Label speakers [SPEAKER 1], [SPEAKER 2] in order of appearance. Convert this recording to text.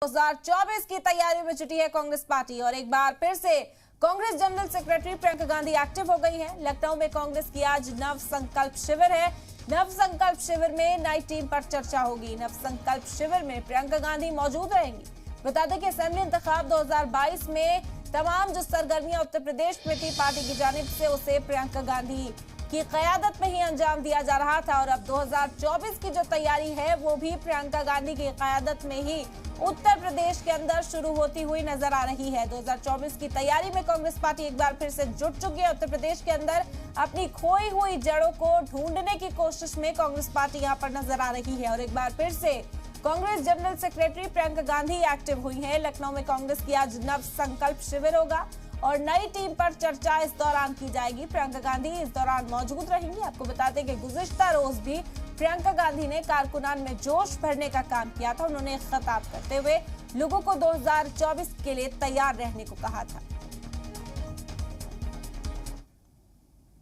[SPEAKER 1] 2024 की तैयारी में जुटी है कांग्रेस पार्टी और एक बार फिर से Congress general secretary Priyanka Gandhi active हो गई हैं। लखनऊ में कांग्रेस की आज नव संकल्प शिविर है। नव संकल्प शिविर में नई टीम पर चर्चा होगी। नव संकल्प शिविर में प्रियंका गांधी मौजूद रहेंगी। बता दें कि असेंबली इंतखाब 2022 में तमाम जो सरगर्मियां उत्तर प्रदेश में थी, पार्टी की जानिब से उसे प्रियंका गांधी की क़यादत में ही अंजाम दिया जा रहा था और अब 2024 की जो तैयारी है वो भी प्रियंका गांधी की क़यादत में ही उत्तर प्रदेश के अंदर शुरू होती हुई नजर आ रही है। 2024 की तैयारी में कांग्रेस पार्टी एक बार फिर से जुट चुकी है। उत्तर प्रदेश के अंदर अपनी खोई हुई जड़ों को ढूंढने की कोशिश में कांग्रेस पार्टी यहां पर नजर आ रही है और एक बार फिर से Congress general secretary Priyanka Gandhi active हुई हैं। लखनऊ में कांग्रेस की आज नव संकल्प शिविर होगा और नई टीम पर चर्चा इस दौरान की जाएगी। प्रियंका गांधी इस दौरान मौजूद रहेंगी। आपको बता दें कि गुज़िश्ता रोज भी प्रियंका गांधी ने कारकुनान में जोश भरने का काम किया था। उन्होंने खिताब करते हुए लोगों को 2024 के लिए तैयार रहने को कहा था।